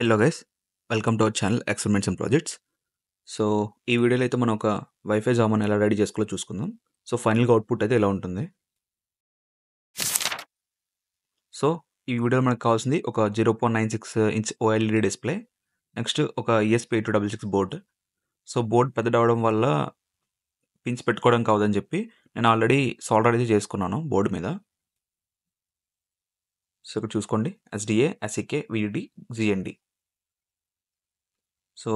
Hello guys, welcome to our channel experiments and projects. So ఈ వీడియోలో అయితే మనం ఒక వైఫై జామాన్ ఎలా రెడీ చేసుకోవాలో చూసుకుందాం. సో ఫైనల్గా అవుట్పుట్ అయితే ఇలా ఉంటుంది. సో ఈ వీడియోలో మనకు కావాల్సింది ఒక 0.96 ఇంచ్ ఓఎల్ఈడి డిస్ప్లే, నెక్స్ట్ ఒక ESP8266 బోర్డ్. సో బోర్డ్ పెద్దది అవడం వల్ల పిన్స్ పెట్టుకోవడం కావదని చెప్పి నేను ఆల్రెడీ సాల్డర్ అయితే చేసుకున్నాను బోర్డు మీద. సో ఇక్కడ చూసుకోండి, SDA, SEK, VDD, GND. So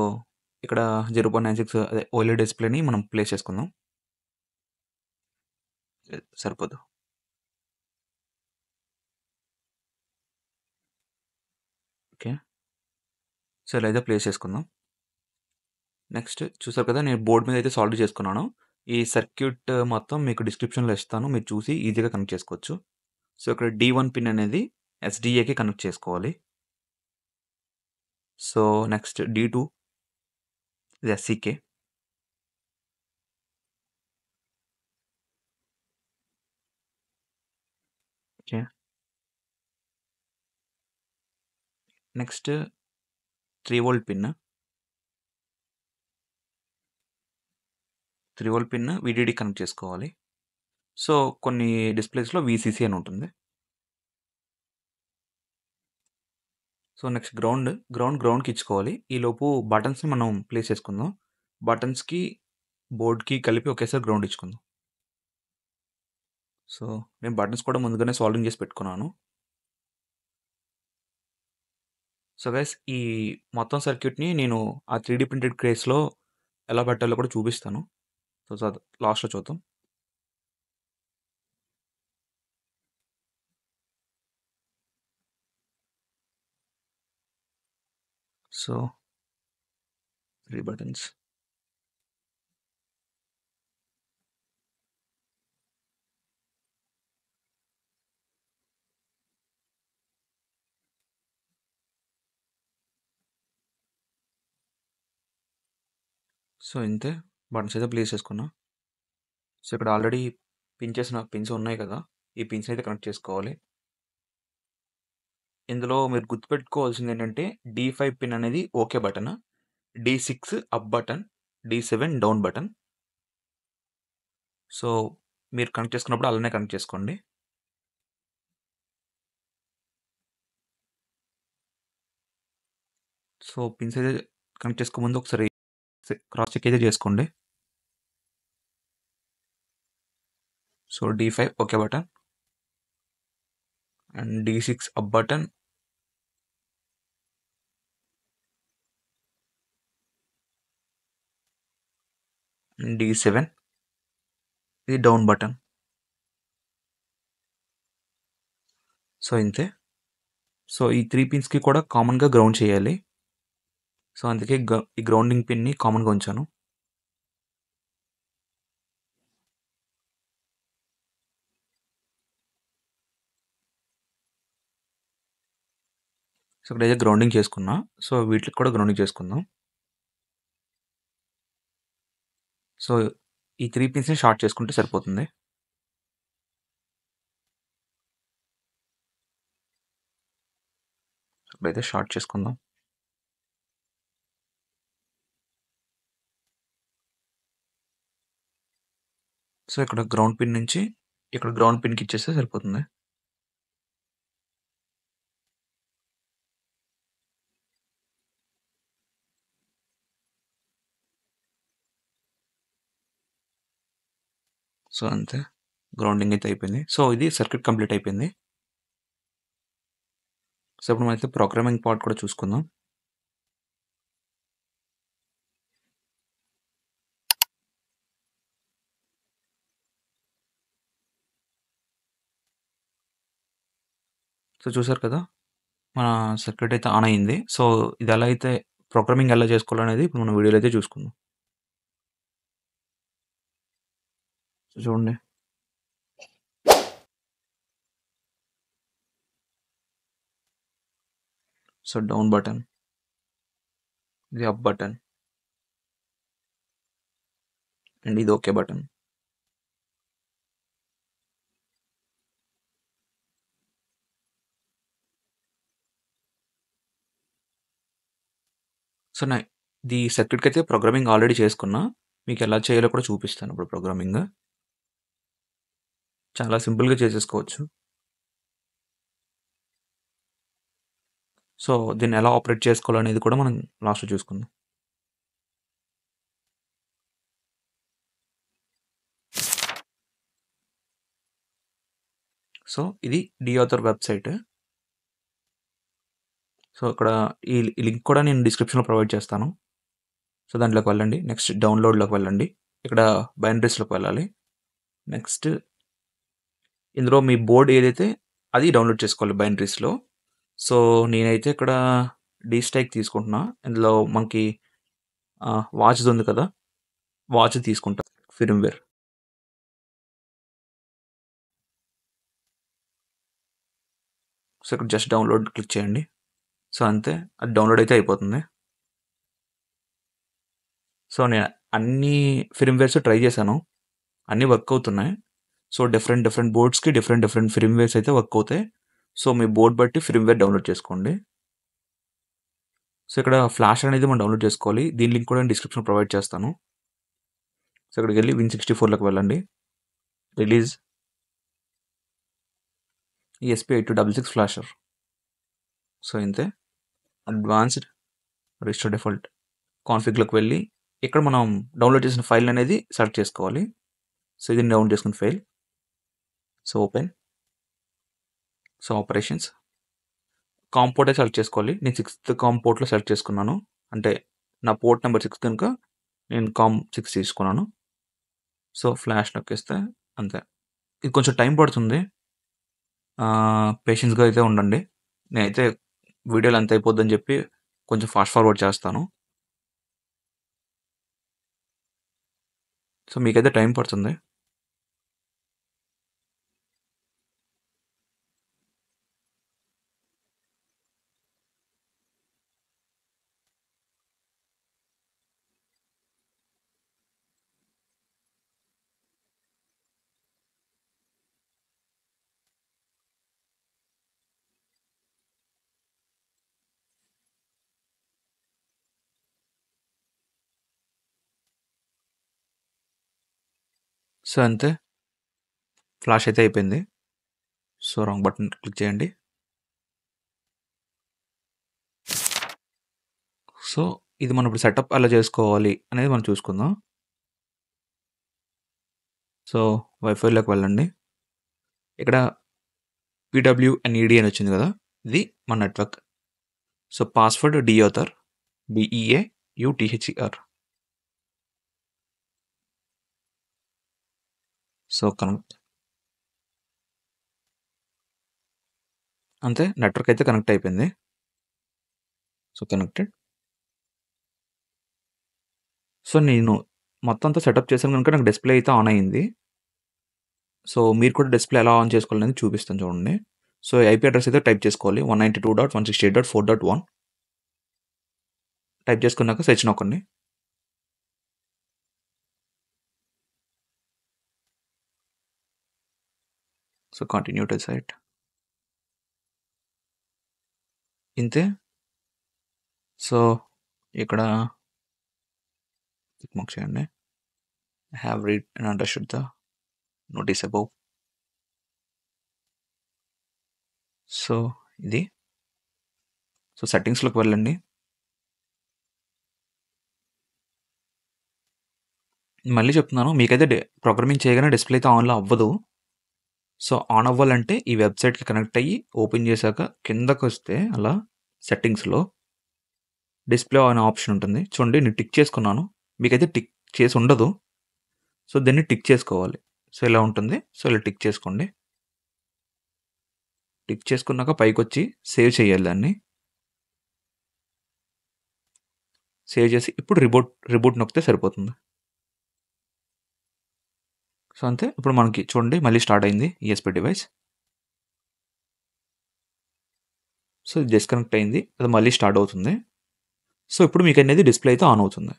ఇక్కడ 0.96 అదే ఓఎల్ఈడి డిస్ప్లేని మనం ప్లేస్ చేసుకుందాం. సరిపోదు. ఓకే, సో ఇలా అయితే ప్లేస్ చేసుకుందాం. నెక్స్ట్ చూసారు కదా, నేను బోర్డ్ మీద అయితే సాల్వ్ చేసుకున్నాను. ఈ సర్క్యూట్ మొత్తం మీకు డిస్క్రిప్షన్లో ఇస్తాను, మీరు చూసి ఈజీగా కనెక్ట్ చేసుకోవచ్చు. సో ఇక్కడ D1 పిన్ అనేది SDAకి కనెక్ట్ చేసుకోవాలి. సో నెక్స్ట్ D2 ఇది SCK. Okay, next 3V pin, 3V pin VDD connect చేసుకోవాలి. సో కొన్ని డిస్ప్లేస్లో VCC అని ఉంటుంది. సో నెక్స్ట్ గ్రౌండ్కి ఇచ్చుకోవాలి. ఈలోపు బటన్స్ని మనం ప్లేస్ చేసుకుందాం. బటన్స్కి బోర్డ్కి కలిపి ఒకేసారి గ్రౌండ్ ఇచ్చుకుందాం. సో నేను బటన్స్ కూడా ముందుగానే సాల్వింగ్ చేసి పెట్టుకున్నాను. సో గైస్, ఈ మొత్తం సర్క్యూట్ని నేను ఆ 3D ప్రింటెడ్ కేస్లో ఎలా పెట్టాలో కూడా చూపిస్తాను. సో లాస్ట్లో చూద్దాం. So 3 buttons. సో ఇంతే, బటన్స్ అయితే ప్లేస్ చేసుకున్నా. సో ఇక్కడ ఆల్రెడీ పిన్ చేసిన పిన్స్ ఉన్నాయి కదా, ఈ పిన్స్ అయితే కనెక్ట్ చేసుకోవాలి. ఇందులో మీరు గుర్తుపెట్టుకోవాల్సింది ఏంటంటే D5 పిన్ అనేది okay button, D6 up button, D7 down button. So మీరు కనెక్ట్ చేసుకున్నప్పుడు అలానే కనెక్ట్ చేసుకోండి. సో పిన్స్ అయితే కనెక్ట్ చేసుకో ముందు ఒకసారి క్రాస్ చెక్ అయితే చేసుకోండి. So D5 okay button and D6 up button, and D7 ఇది డౌన్ బటన్. సో ఇంతే. సో ఈ 3 పిన్స్కి కూడా కామన్గా గ్రౌండ్ చేయాలి. సో అందుకే ఈ గ్రౌండింగ్ పిన్ని కామన్గా ఉంచాను. సో ఇక్కడైతే గ్రౌండింగ్ చేసుకున్నా. సో వీటికి కూడా గ్రౌండింగ్ చేసుకుందాం. సో ఈ 3 పిన్స్ని షార్ట్ చేసుకుంటే సరిపోతుంది. ఇక్కడైతే షార్ట్ చేసుకుందాం. సో ఇక్కడ గ్రౌండ్ పిన్ నుంచి ఇక్కడ గ్రౌండ్ పిన్కి ఇచ్చేస్తే సరిపోతుంది. సో అంతే, గ్రౌండింగ్ అయితే అయిపోయింది. సో ఇది సర్క్యూట్ కంప్లీట్ అయిపోయింది. సో ఇప్పుడు మనమైతే ప్రోగ్రామింగ్ పార్ట్ కూడా చూసుకుందాం. సో చూసారు కదా, మన సర్క్యూట్ అయితే ఆన్ అయింది. సో ఇది ఎలా అయితే ప్రోగ్రామింగ్ ఎలా చేసుకోవాలనేది ఇప్పుడు మనం వీడియోలో అయితే చూసుకుందాం. సో చూడండి, సో డౌన్ బటన్, ఇది అప్ బటన్, అండ్ ఇది ఓకే బటన్. సో, ఇది సర్క్యూట్‌కైతే ప్రోగ్రామింగ్ ఆల్రెడీ చేసుకున్నా. మీకెలా చేయాలో కూడా చూపిస్తాను ఇప్పుడు ప్రోగ్రామింగ్. చాలా సింపుల్‌గా చేసేసుకోవచ్చు. సో, దీన్నెలా ఆపరేట్ చేసుకోవాలనేది కూడా మనం లాస్ట్‌లో చూసుకుందాం. సో, ఇది డిఆథర్ వెబ్‌సైట్. సో, ఇక్కడ ఈ లింక్ కూడా నేను డిస్క్రిప్షన్‌లో ప్రొవైడ్ చేస్తాను. సో, దాంట్లోకి వెళ్ళండి. నెక్స్ట్ డౌన్‌లోడ్‌లోకి వెళ్ళండి. ఇక్కడ బైనరీస్‌లోకి వెళ్ళాలి. నెక్స్ట్ ఇందులో మీ బోర్డ్ ఏదైతే అది డౌన్‌లోడ్ చేసుకోవాలి బైనరీస్‌లో. సో, నేనైతే ఇక్కడ డీస్టైక్ తీసుకుంటున్నా. ఇందులో మనకి వాచ్‌ది ఉంది కదా! వాచ్ తీసుకుంటా ఫిర్మ్‌వేర్. సో, ఇక్కడ జస్ట్ డౌన్‌లోడ్ క్లిక్ చేయండి. సో, అంతే. అది డౌన్‌లోడ్ అయితే అయిపోతుంది. సో, నేను అన్ని ఫిర్మ్‌వేర్స్ ట్రై చేశాను. అన్నీ వర్క్ అవుతున్నాయి. సో, డిఫరెంట్ బోర్డ్స్‌కి డిఫరెంట్ ఫిర్మ్‌వేర్స్ అయితే వర్క్ అవుతాయి. సో, మీ బోర్డ్ బట్టి ఫిర్మ్‌వేర్ డౌన్‌లోడ్ చేసుకోండి. సో, ఇక్కడ ఫ్లాష్ అనేది మనం డౌన్‌లోడ్ చేసుకోవాలి. దీని లింక్ కూడా నేను డిస్క్రిప్షన్‌లో ప్రొవైడ్ చేస్తాను. సో, ఇక్కడికెళ్ళి Win64లోకి వెళ్ళండి. Release ESP8266 flasher. సో, ఇంతే. అడ్వాన్స్డ్ రిస్టోర్ డిఫాల్ట్ కాన్ఫిగ్‌లోకి వెళ్ళి ఇక్కడ మనం డౌన్‌లోడ్ చేసిన ఫైల్ అనేది సెలెక్ట్ చేసుకోవాలి. సో, ఇది డౌన్‌లోడ్ చేసుకున్న file. So, open. So, operations. COM పోర్టే సెలెక్ట్ చేసుకోవాలి. నేను 6థ్ కామ్ పోర్ట్‌లో సెలెక్ట్ చేసుకున్నాను. అంటే నా పోర్ట్ నంబర్ 6 కనుక నేను కామ్ 6 తీసుకున్నాను. సో, ఫ్లాష్ నొక్కేస్తే అంతే. ఇది కొంచెం టైం పడుతుంది. పేషెన్స్‌గా అయితే ఉండండి. నేనైతే వీడియో లెంత్ అయిపోద్దని చెప్పి కొంచెం ఫాస్ట్ ఫార్వర్డ్ చేస్తాను. సో, మీకైతే టైం పడుతుంది. సో, అంతే. ఫ్లాష్ అయితే అయిపోయింది. సో, రాంగ్ బటన్ క్లిక్ చేయండి. సో, ఇది మనం ఇప్పుడు సెటప్ ఎలా చేసుకోవాలి అనేది మనం చూసుకుందాం. సో, వైఫైలోకి వెళ్ళండి. ఇక్కడ PWNED అని వచ్చింది కదా! ఇది మన నెట్వర్క్. సో, పాస్వర్డ్ డియోథర్ BEAUTHER. So, connect. అంతే నెట్వర్క్ అయితే కనెక్ట్ అయిపోయింది. So, connected. సో, నేను మొత్తం అంతా సెటప్ చేశాను కనుక నాకు డిస్‌ప్లే అయితే ఆన్ అయింది. సో, మీరు కూడా డిస్‌ప్లే ఎలా ఆన్ చేసుకోవాలనేది చూపిస్తాను చూడండి. సో, ఐపీ అడ్రెస్ అయితే టైప్ చేసుకోవాలి. 192.168.4.1 టైప్ చేసుకున్నాక సెర్చ్ నొక్కండి. So, continue to site. ఇంతే. సో, ఇక్కడ టిక్ మార్క్ చేయండి. Have read and understood the notice above. So, ఇది. సో, సెట్టింగ్స్‌లోకి వెళ్ళండి. మళ్ళీ చెప్తున్నాను. మీకైతే ప్రోగ్రామింగ్ చేయగానే డిస్‌ప్లే అయితే ఆన్‌లో అవ్వదు. సో, ఆన్ అవ్వాలంటే ఈ వెబ్‌సైట్‌కి కనెక్ట్ అయ్యి ఓపెన్ చేశాక కిందకొస్తే అలా సెట్టింగ్స్‌లో డిస్‌ప్లే అనే ఆప్షన్ ఉంటుంది. చూడండి నేను టిక్ చేసుకున్నాను. మీకైతే టిక్ చేసి ఉండదు. సో, దీన్ని టిక్ చేసుకోవాలి. సో, ఇలా ఉంటుంది. సో, ఇలా టిక్ చేసుకోండి. టిక్ చేసుకున్నాక పైకొచ్చి సేవ్ చేయాలి దాన్ని. సేవ్ చేసి ఇప్పుడు రిబూట్ నొక్కితే సరిపోతుంది. సో, అంతే. ఇప్పుడు మనకి చూడండి మళ్ళీ స్టార్ట్ అయింది ఈఎస్పీ డివైస్. సో, ఇది డిస్కనెక్ట్ అయింది. అది మళ్ళీ స్టార్ట్ అవుతుంది. సో, ఇప్పుడు మీకనేది డిస్‌ప్లే అయితే ఆన్ అవుతుంది.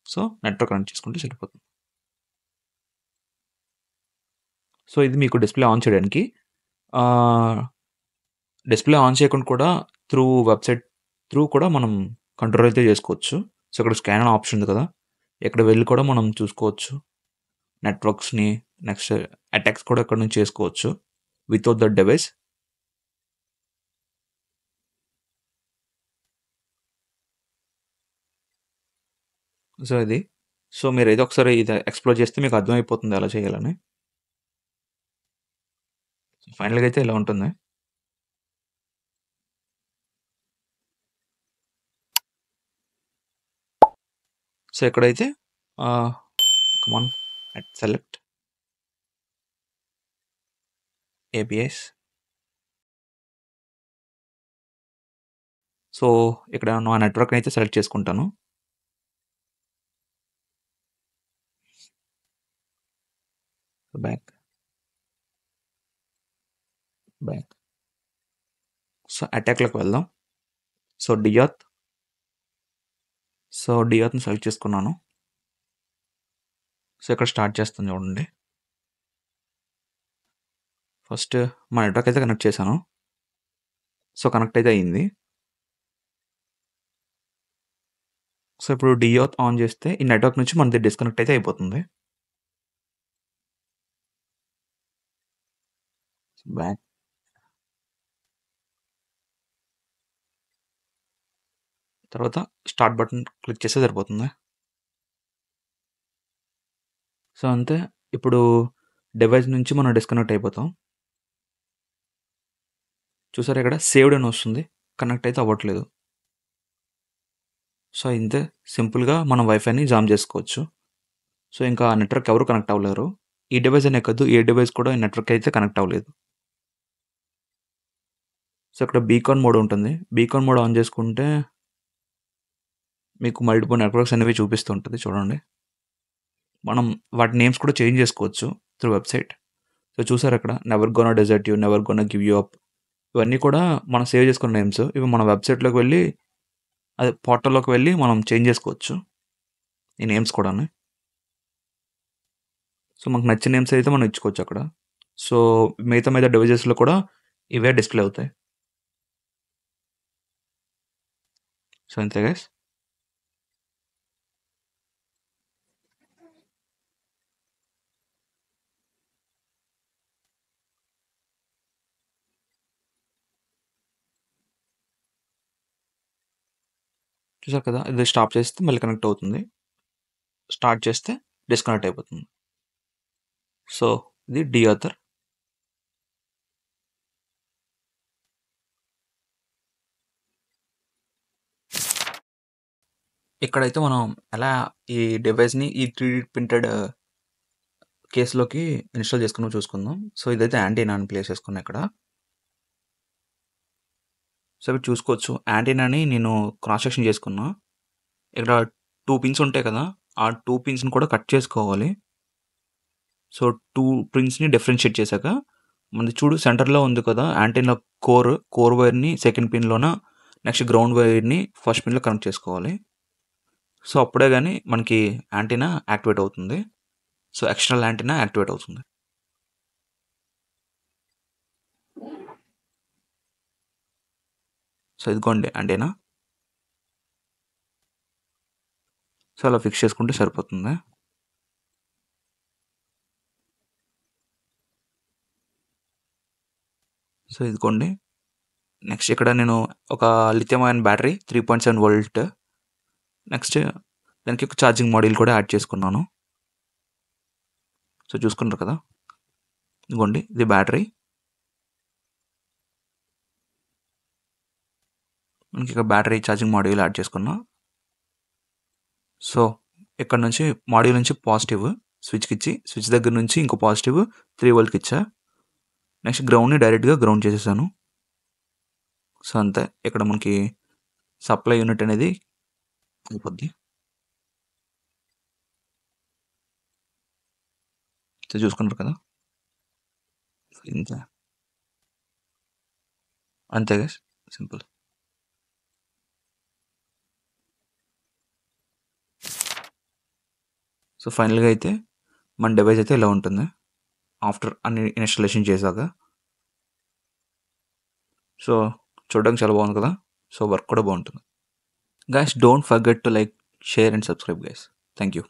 సో, నెట్వర్క్ కనెక్ట్ చేసుకుంటే సరిపోతుంది. సో, ఇది మీకు డిస్‌ప్లే ఆన్ చేయడానికి. ఆహ్, డిస్‌ప్లే ఆన్ చేయకుండా కూడా త్రూ వెబ్‌సైట్ త్రూ కూడా మనం కంట్రోల్ అయితే చేసుకోవచ్చు. సో, ఇక్కడ స్కాన్ అనే ఆప్షన్ ఉంది కదా! ఇక్కడ వెళ్లి కూడా మనం చూసుకోవచ్చు. నెట్వర్క్స్‌ని నెక్స్ట్ అటాక్స్ కూడా ఇక్కడ నుంచి చేసుకోవచ్చు. Without that device. సో, ఇది. సో, మీరైతే ఒకసారి ఇది ఎక్స్‌ప్లోర్ చేస్తే మీకు అర్థమైపోతుంది ఎలా చేయాలని. ఫైనల్‌గా అయితే ఇలా ఉంటుంది. సో, ఇక్కడైతే ఆహ్, come on select APIs. So, ఇక్కడ నా నెట్వర్క్‌ని అయితే సెలెక్ట్ చేసుకుంటాను. Back, back. సో, అటాక్‌లోకి వెళ్దాం. సో, డియాత్. సో, డియాత్‌ని సెలెక్ట్ చేసుకున్నాను. సో, ఇక్కడ స్టార్ట్ చేస్తాను చూడండి. ఫస్ట్ మా నెట్వర్క్ అయితే కనెక్ట్ చేశాను. సో, కనెక్ట్ అయితే అయింది. సో, ఇప్పుడు డియాత్ ఆన్ చేస్తే ఈ నెట్వర్క్ నుంచి మనది డిస్కనెక్ట్ అయితే అయిపోతుంది. బ్యాక్. తర్వాత స్టార్ట్ బటన్ క్లిక్ చేస్తే సరిపోతుంది. సో, అంతే. ఇప్పుడు డివైస్ నుంచి మనం డిస్కనెక్ట్ అయిపోతాం. చూసారా ఇక్కడ సేవ్డ్ అని వస్తుంది. కనెక్ట్ అయితే అవ్వట్లేదు. సో, ఇంతే సింపుల్‌గా మనం వైఫైని జామ్ చేసుకోవచ్చు. సో, ఇంకా నెట్వర్క్ ఎవరు కనెక్ట్ అవ్వలేరు. ఈ డివైస్ అనే కాదు ఏ డివైస్ కూడా ఈ నెట్వర్క్ అయితే కనెక్ట్ అవ్వలేదు. సో, ఇక్కడ బీకాన్ మోడ్ ఉంటుంది. బీకాన్ మోడ్ ఆన్ చేసుకుంటే మీకు మల్టిపుల్ నెట్వర్క్స్ అనేవి చూపిస్తూ ఉంటది చూడండి. మనం వాటి నేమ్స్ కూడా చేంజ్ చేసుకోవచ్చు త్రూ వెబ్‌సైట్. సో, చూసారా ఇక్కడ never gonna desert you, never gonna give you up. ఇవన్నీ కూడా మనం సేవ్ చేసుకున్న నేమ్స్. ఇవి మన వెబ్‌సైట్‌లోకి వెళ్లి అదే పోర్టల్‌లోకి వెళ్లి మనం చేంజ్ చేసుకోవచ్చు. ఈ నేమ్స్ కూడాను. సో, మనకు నచ్చిన నేమ్స్ అయితే మనం ఇచ్చుకోవచ్చు అక్కడ. సో, మిగతా డివైజెస్‌లో కూడా ఇవే డిస్‌ప్లే అవుతాయి. సో, అంతే గైస్. చూసారు కదా! ఇది స్టాప్ చేస్తే మళ్ళీ కనెక్ట్ అవుతుంది. స్టార్ట్ చేస్తే డిస్కనెక్ట్ అయిపోతుంది. సో, ఇది డిఆథర్. ఇక్కడైతే మనం ఎలా ఈ డివైస్‌ని ఈ 3D ప్రింటెడ్ కేస్‌లోకి ఇన్‌స్టాల్ చేసుకున్నామో చూసుకుందాం. సో, ఇదైతే యాంటీనా అని ప్లేస్ చేసుకున్నా ఇక్కడ. సో, ఇక్కడ చూసుకోవచ్చు యాంటీనాని నేను క్రాస్ సెక్షన్ చేసుకున్నా. ఇక్కడ 2 పిన్స్ ఉంటాయి కదా! ఆ 2 పిన్స్‌ని కూడా కట్ చేసుకోవాలి. సో, 2 పిన్స్‌ని డిఫరెన్షియేట్ చేశాక మనది చూడు సెంటర్‌లో ఉంది కదా! యాంటీనా కోర్ వైర్‌ని సెకండ్ పిన్‌లోన నెక్స్ట్ గ్రౌండ్ వైర్‌ని ఫస్ట్ పిన్‌లో కనెక్ట్ చేసుకోవాలి. సో, అప్పుడే గాని మనకి యాంటీనా యాక్టివేట్ అవుతుంది. సో, ఎక్స్టర్నల్ యాంటీనా యాక్టివేట్ అవుతుంది. సో, ఇదిగోండి యాంటీనా. సో, అలా ఫిక్స్ చేసుకుంటే సరిపోతుంది. సో, ఇదిగోండి. నెక్స్ట్ ఇక్కడ నేను ఒక lithium ion battery 3.7 volt. Next దానికి ఒక ఛార్జింగ్ మాడ్యూల్ కూడా యాడ్ చేసుకున్నాను. సో, చూసుకున్నారు కదా! ఇదిగోండి ఇది బ్యాటరీ. మనకి ఇక్కడ బ్యాటరీ ఛార్జింగ్ మాడ్యూల్ యాడ్ చేసుకున్నా. సో, ఇక్కడ నుంచి మాడ్యూల్ నుంచి పాజిటివ్ స్విచ్‌కిచ్చి స్విచ్ దగ్గర నుంచి ఇంకో పాజిటివ్ 3 వోల్ట్‌కిచ్చా. నెక్స్ట్ గ్రౌండ్‌ని డైరెక్ట్‌గా గ్రౌండ్ చేసేసాను. సో, అంతే. ఇక్కడ మనకి సప్లై యూనిట్ అనేది అయిపోద్ది. సో, చూసుకున్నారు కదా! ఇంతే. అంతే గైస్. సింపుల్. సో, ఫైనల్‌గా అయితే మన డివైస్ అయితే ఇలా ఉంటుంది. ఆఫ్టర్ అన్ని ఇన్‌స్టాలేషన్ చేశాక. సో, చూడడానికి చాలా బాగుంది కదా! సో వర్క్ కూడా బాగుంటుంది. Guys don't forget to like, share and subscribe guys. Thank you.